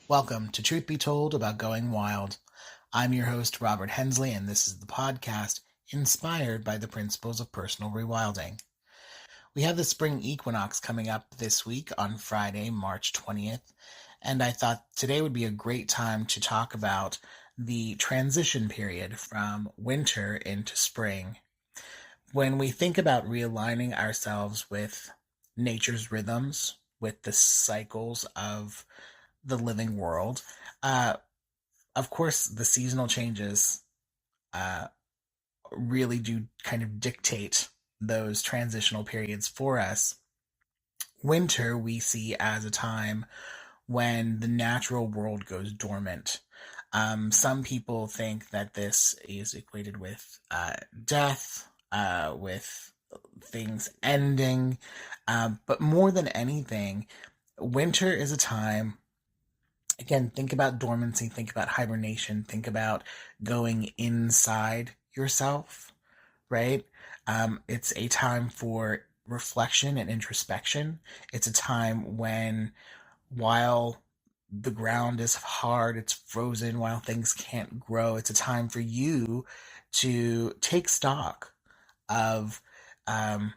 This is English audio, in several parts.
Welcome to Truth Be Told About Going Wild. I'm your host, Robert Hensley, and this is the podcast inspired by the principles of personal rewilding. We have the Spring Equinox coming up this week on Friday, March 20th, and I thought today would be a great time to talk about the transition period from winter into spring. When we think about realigning ourselves with nature's rhythms, with the cycles of the living world, uh, of course, the seasonal changes uh, really do kind of dictate those transitional periods for us. Winter we see as a time when the natural world goes dormant. Some people think that this is equated with death, with things ending, but more than anything, winter is a time. Again, think about dormancy, think about hibernation, think about going inside yourself, right? It's a time for reflection and introspection. It's a time when, while the ground is hard, it's frozen, while things can't grow, it's a time for you to take stock of um,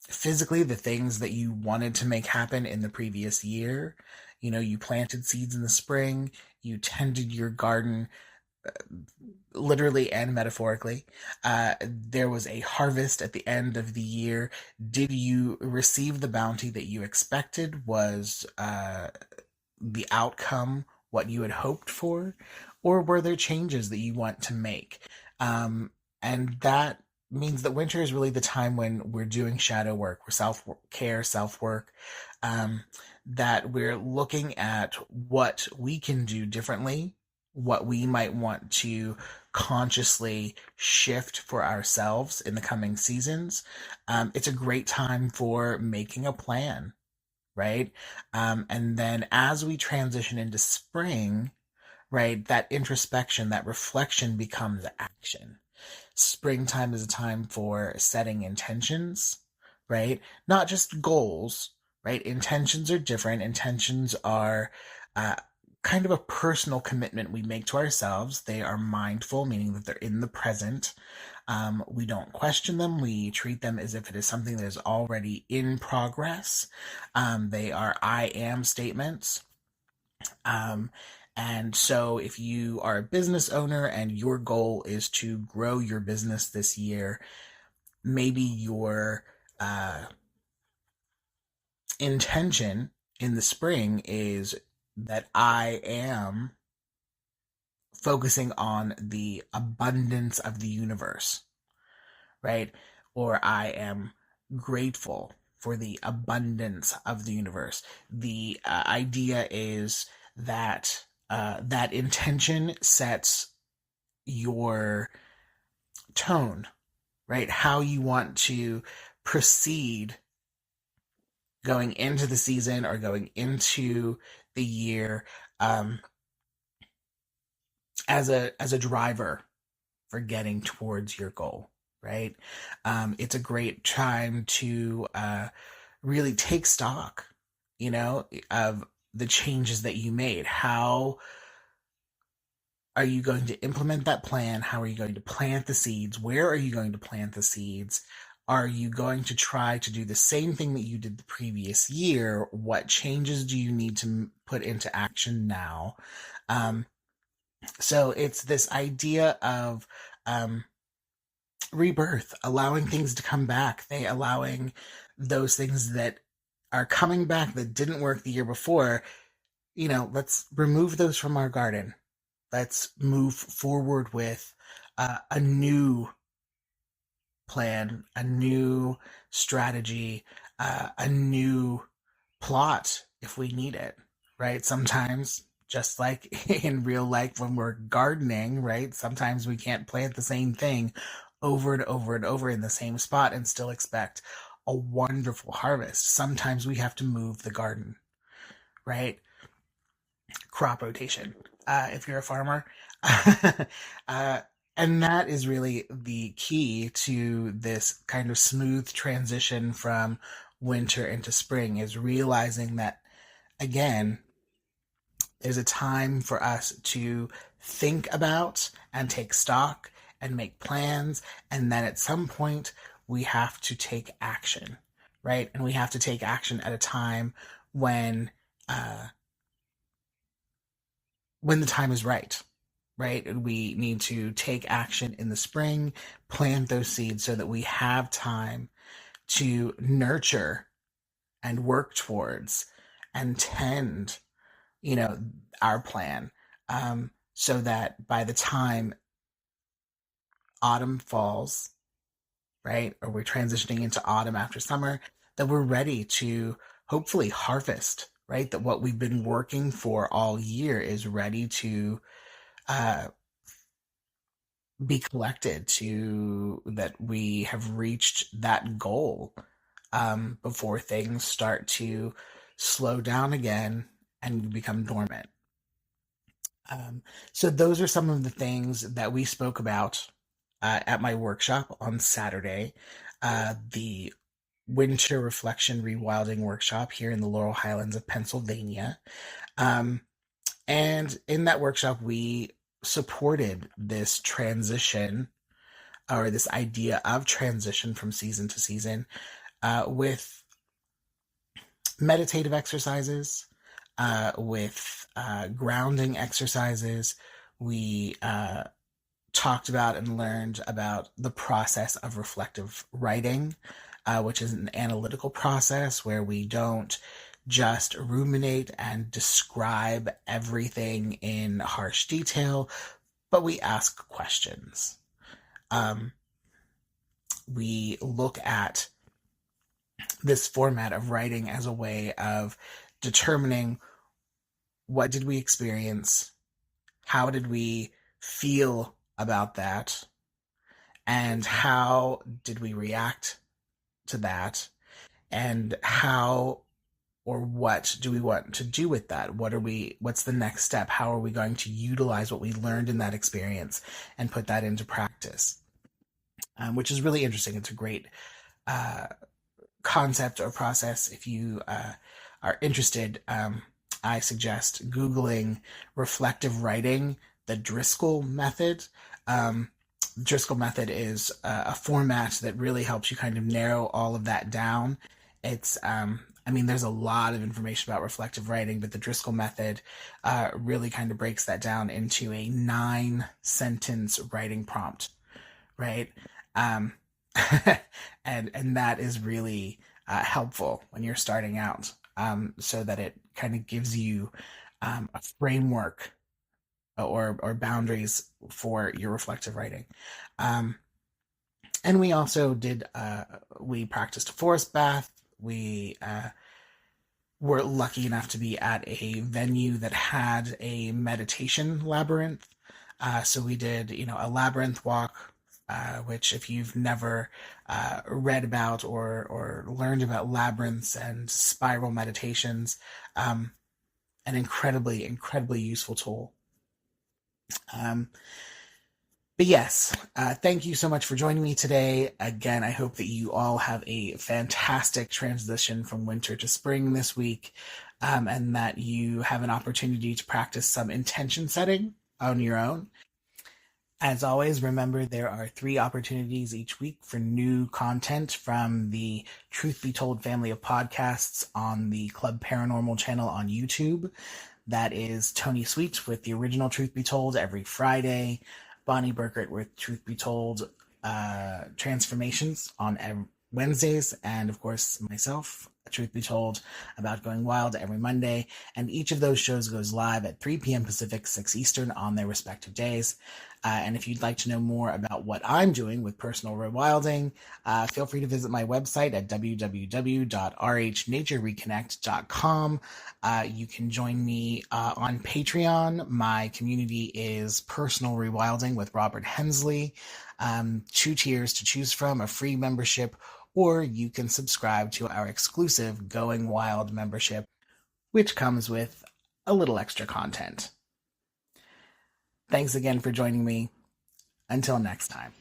physically the things that you wanted to make happen in the previous year. You know, you planted seeds in the spring, you tended your garden, literally and metaphorically. There was a harvest at the end of the year. Did you receive the bounty that you expected? Was the outcome what you had hoped for? Or were there changes that you want to make? And that means that winter is really the time when we're doing shadow work, we're self care, self work, um, that we're looking at what we can do differently, what we might want to consciously shift for ourselves in the coming seasons. It's a great time for making a plan, right? And then as we transition into spring, right, that introspection, that reflection becomes action. Springtime is a time for setting intentions, right? Not just goals, right? Intentions are different. Intentions are uh, kind of a personal commitment we make to ourselves. They are mindful, meaning that they're in the present. We don't question them. We treat them as if it is something that is already in progress. They are I am statements. Um, and so, if you are a business owner and your goal is to grow your business this year, maybe your uh, intention in the spring is that I am focusing on the abundance of the universe, right? Or I am grateful for the abundance of the universe. The idea is that that intention sets your tone, right? How you want to proceed going into the season or going into the year, um, as a driver for getting towards your goal, right? It's a great time to really take stock, of the changes that you made. How are you going to implement that plan? How are you going to plant the seeds? Where are you going to plant the seeds? Are you going to try to do the same thing that you did the previous year? What changes do you need to put into action now? Um, so it's this idea of um, rebirth, allowing things to come back, they allowing those things that are coming back that didn't work the year before. Let's remove those from our garden. Let's move forward with a new plan, a new strategy, a new plot if we need it, right? Sometimes, just like in real life when we're gardening, right? Sometimes we can't plant the same thing over and over and over in the same spot and still expect a wonderful harvest. Sometimes we have to move the garden, right? Crop rotation, if you're a farmer. uh, and that is really the key to this kind of smooth transition from winter into spring, is realizing that, again, There's a time for us to think about and take stock and make plans. And then at some point, we have to take action, right? And we have to take action at a time when, uh, when the time is right, right? We need to take action in the spring, plant those seeds so that we have time to nurture and work towards and tend, you know, our plan, so that by the time autumn falls, right, or we're transitioning into autumn after summer, that we're ready to hopefully harvest, right? That what we've been working for all year is ready to uh, be collected, to that we have reached that goal, before things start to slow down again and become dormant. Um, so those are some of the things that we spoke about at my workshop on Saturday, the Winter Reflection Rewilding Workshop here in the Laurel Highlands of Pennsylvania. Um, and in that workshop, we supported this transition, or this idea of transition from season to season, with meditative exercises, with grounding exercises. We talked about and learned about the process of reflective writing, which is an analytical process where we don't just ruminate and describe everything in harsh detail, but we ask questions. Um, we look at this format of writing as a way of determining what did we experience, how did we feel about that, and how did we react to that, and how or what do we want to do with that? What's the next step? How are we going to utilize what we learned in that experience and put that into practice? Which is really interesting. It's a great uh, concept or process. If you are interested, I suggest Googling reflective writing, the Driscoll method. Um, Driscoll method is a format that really helps you kind of narrow all of that down. I mean, there's a lot of information about reflective writing, but the Driscoll method really kind of breaks that down into a 9 sentence writing prompt, right? Um, and that is really helpful when you're starting out, so that it kind of gives you a framework, or boundaries for your reflective writing. Um, and we also we practiced a forest bath. We were lucky enough to be at a venue that had a meditation labyrinth. So we did, a labyrinth walk, which, if you've never read about or learned about labyrinths and spiral meditations, an incredibly, incredibly useful tool. Um, but yes, thank you so much for joining me today. Again, I hope that you all have a fantastic transition from winter to spring this week, and that you have an opportunity to practice some intention setting on your own. As always, remember there are 3 opportunities each week for new content from the Truth Be Told family of podcasts on the Club Paranormal channel on YouTube. That is Tony Sweet with the original Truth Be Told every Friday, Bonnie Burkert with Truth Be Told Transformations on Wednesdays, and of course myself, Truth Be Told About Going Wild, every Monday. And each of those shows goes live at 3 p.m. Pacific, 6 Eastern on their respective days. And if you'd like to know more about what I'm doing with personal rewilding, feel free to visit my website at www.rhnaturereconnect.com. You can join me on Patreon. My community is Personal Rewilding with Robert Hensley. 2 tiers to choose from, a free membership, or you can subscribe to our exclusive Going Wild membership, which comes with a little extra content. Thanks again for joining me. Until next time.